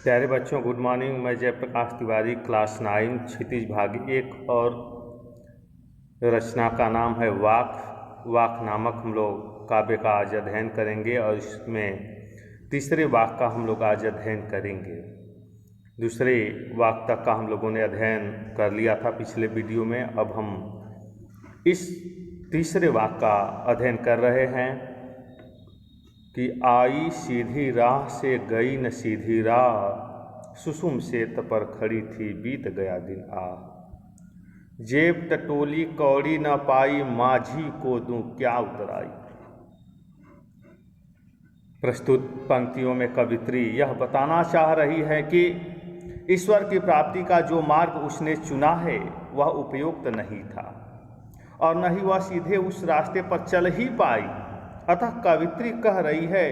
प्यारे बच्चों, good morning. मैं जयप्रकाश तिवारी, क्लास 9 क्षितिज भाग 1 और रचना का नाम है वाक। वाक नामक हम लोग काव्य का आज अध्ययन करेंगे और इसमें तीसरे वाक का हम लोग आज अध्ययन करेंगे। दूसरे वाक तक का हम लोगों ने अध्ययन कर लिया था पिछले वीडियो में। अब हम इस तीसरे वाक का अध्ययन कर रहे हैं कि आई सीधी राह से गई न सीधी राह, सुसुम सेत पर खड़ी थी बीत गया दिन आ। जेब टटोली कौड़ी न पाई, माझी को दूं क्या उतराई। प्रस्तुत पंक्तियों में कवित्री यह बताना चाह रही है कि ईश्वर की प्राप्ति का जो मार्ग उसने चुना है वह उपयुक्त नहीं था और न ही वह सीधे उस रास्ते पर चल ही पाई। अतः कवित्री कह रही है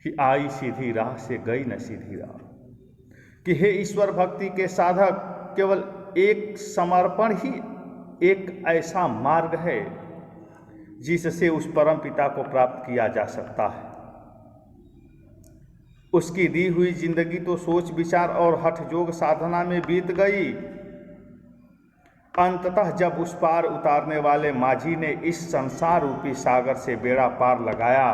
कि आई सीधी राह से गई न सीधी राह, कि हे ईश्वर भक्ति के साधक, केवल एक समर्पण ही एक ऐसा मार्ग है जिससे उस परम पिता को प्राप्त किया जा सकता है। उसकी दी हुई जिंदगी तो सोच विचार और हठ योग साधना में बीत गई। अंततः जब उस पार उतारने वाले माझी ने इस संसार रूपी सागर से बेड़ा पार लगाया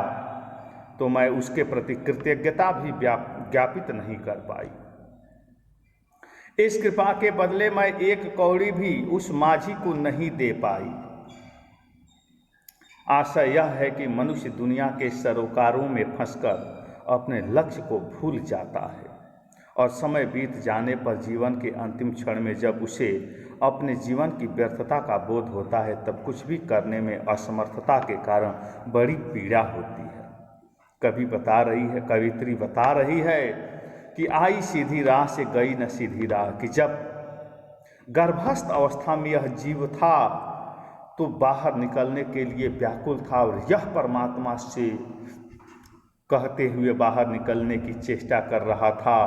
तो मैं उसके प्रति कृतज्ञता भी ज्ञापित नहीं कर पाई। इस कृपा के बदले मैं एक कौड़ी भी उस माझी को नहीं दे पाई। आशा यह है कि मनुष्य दुनिया के सरोकारों में फंसकर अपने लक्ष्य को भूल जाता है और समय बीत जाने पर जीवन के अंतिम क्षण में जब उसे अपने जीवन की व्यर्थता का बोध होता है तब कुछ भी करने में असमर्थता के कारण बड़ी पीड़ा होती है। कवित्री बता रही है कि आई सीधी राह से गई न सीधी राह, कि जब गर्भस्थ अवस्था में यह जीव था तो बाहर निकलने के लिए व्याकुल था और यह परमात्मा से कहते हुए बाहर निकलने की चेष्टा कर रहा था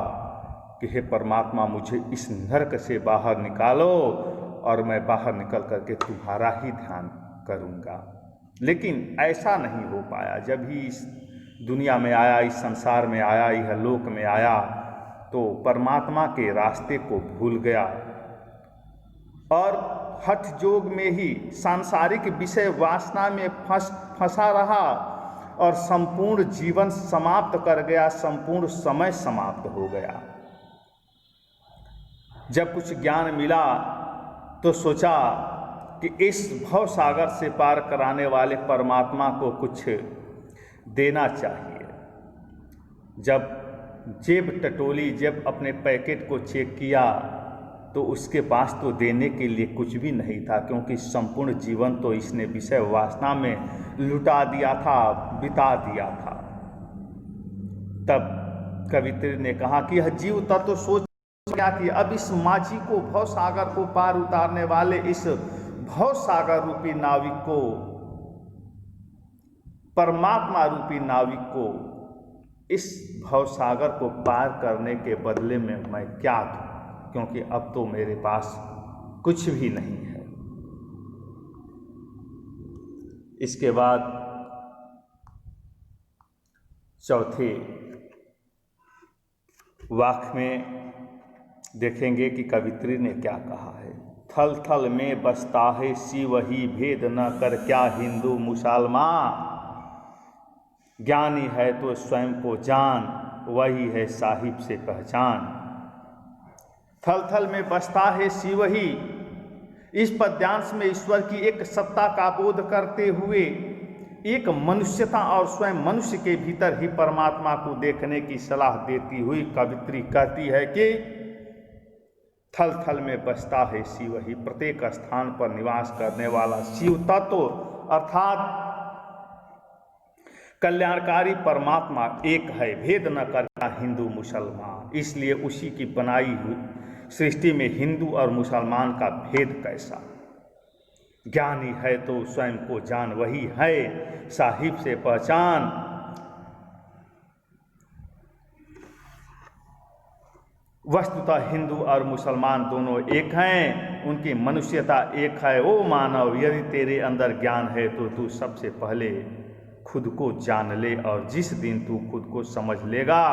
कि हे परमात्मा, मुझे इस नरक से बाहर निकालो और मैं बाहर निकल करके तुम्हारा ही ध्यान करूँगा। लेकिन ऐसा नहीं हो पाया। जब ही इस दुनिया में आया, इस संसार में आया, यह लोक में आया तो परमात्मा के रास्ते को भूल गया और हठ योग में ही सांसारिक विषय वासना में फंसा रहा और संपूर्ण जीवन समाप्त कर गया, संपूर्ण समय समाप्त हो गया। जब कुछ ज्ञान मिला तो सोचा कि इस भव सागर से पार कराने वाले परमात्मा को कुछ देना चाहिए। जब जेब टटोली, जब अपने पैकेट को चेक किया तो उसके पास तो देने के लिए कुछ भी नहीं था, क्योंकि संपूर्ण जीवन तो इसने विषय वासना में लुटा दिया था, बिता दिया था। तब कवित्री ने कहा कि यह जीव तत्व सोच क्या कि अब इस माझी को, भव सागर को पार उतारने वाले इस भव सागर रूपी नाविक को, परमात्मा रूपी नाविक को, इस भव सागर को पार करने के बदले में मैं क्या दूं, क्योंकि अब तो मेरे पास कुछ भी नहीं है। इसके बाद चौथे वाक में देखेंगे कि कवित्री ने क्या कहा है। थल थल में बसता है शिव ही, भेद न कर क्या हिंदू मुसलमान। ज्ञानी है तो स्वयं को जान, वही है साहिब से पहचान। थल थल में बसता है शिव ही, इस पद्यांश में ईश्वर की एक सत्ता का बोध करते हुए एक मनुष्यता और स्वयं मनुष्य के भीतर ही परमात्मा को देखने की सलाह देती हुई कवित्री कहती है कि थल थल में बसता है शिव ही, प्रत्येक स्थान पर निवास करने वाला शिव तत्व अर्थात कल्याणकारी परमात्मा एक है, भेद न करता हिंदू मुसलमान। इसलिए उसी की बनाई हुई सृष्टि में हिंदू और मुसलमान का भेद कैसा। ज्ञानी है तो स्वयं को जान, वही है साहिब से पहचान। वस्तुतः हिंदू और मुसलमान दोनों एक हैं, उनकी मनुष्यता एक है। ओ मानव, यदि तेरे अंदर ज्ञान है तो तू सबसे पहले खुद को जान ले, और जिस दिन तू खुद को समझ लेगा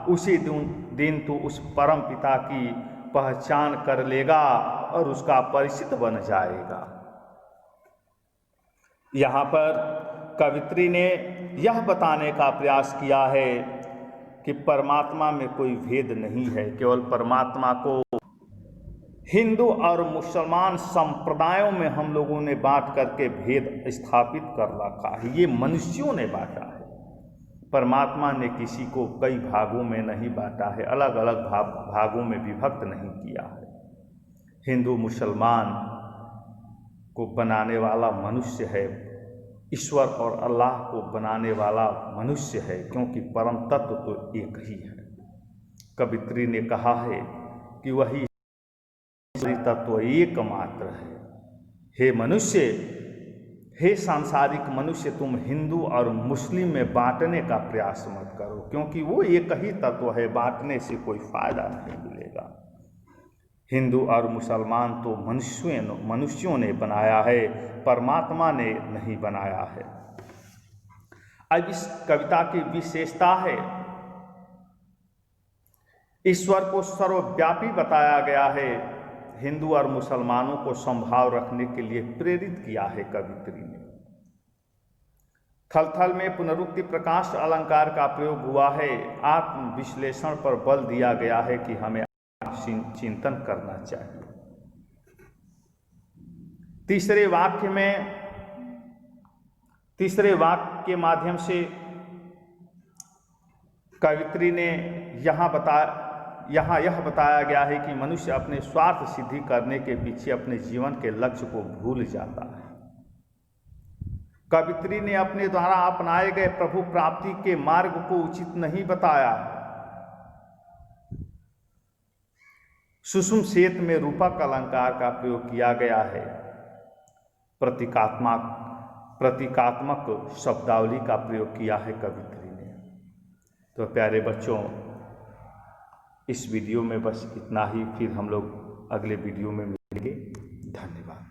उसी दिन तू उस परम पिता की पहचान कर लेगा और उसका परिचित बन जाएगा। यहाँ पर कवित्री ने यह बताने का प्रयास किया है कि परमात्मा में कोई भेद नहीं है, केवल परमात्मा को हिंदू और मुसलमान संप्रदायों में हम लोगों ने बांट करके भेद स्थापित कर रखा है। ये मनुष्यों ने बांटा है, परमात्मा ने किसी को कई भागों में नहीं बांटा है, अलग अलग भागों में विभक्त नहीं किया है। हिंदू मुसलमान को बनाने वाला मनुष्य है, ईश्वर और अल्लाह को बनाने वाला मनुष्य है, क्योंकि परम तत्व तो एक ही है। कवित्री ने कहा है कि वही तत्व एकमात्र है। हे मनुष्य, हे सांसारिक मनुष्य, तुम हिंदू और मुस्लिम में बांटने का प्रयास मत करो, क्योंकि वो एक ही तत्व है, बांटने से कोई फायदा नहीं मिलेगा। हिंदू और मुसलमान तो मनुष्यों ने बनाया है, परमात्मा ने नहीं बनाया है। अब इस कविता की विशेषता है, ईश्वर को सर्वव्यापी बताया गया है, हिंदू और मुसलमानों को समभाव रखने के लिए प्रेरित किया है कवित्री ने। थल थल में पुनरुक्ति प्रकाश अलंकार का प्रयोग हुआ है, आत्म विश्लेषण पर बल दिया गया है कि हमें चिंतन करना चाहिए। तीसरे वाक्य के माध्यम से कवित्री ने यहाँ यह बताया गया है कि मनुष्य अपने स्वार्थ सिद्धि करने के पीछे अपने जीवन के लक्ष्य को भूल जाता है। कवित्री ने अपने द्वारा अपनाए गए प्रभु प्राप्ति के मार्ग को उचित नहीं बताया। सुषुम शेत में रूपक अलंकार का प्रयोग किया गया है, प्रतीकात्मक शब्दावली का प्रयोग किया है कवित्री ने। तो प्यारे बच्चों, इस वीडियो में बस इतना ही, फिर हम लोग अगले वीडियो में मिलेंगे। धन्यवाद।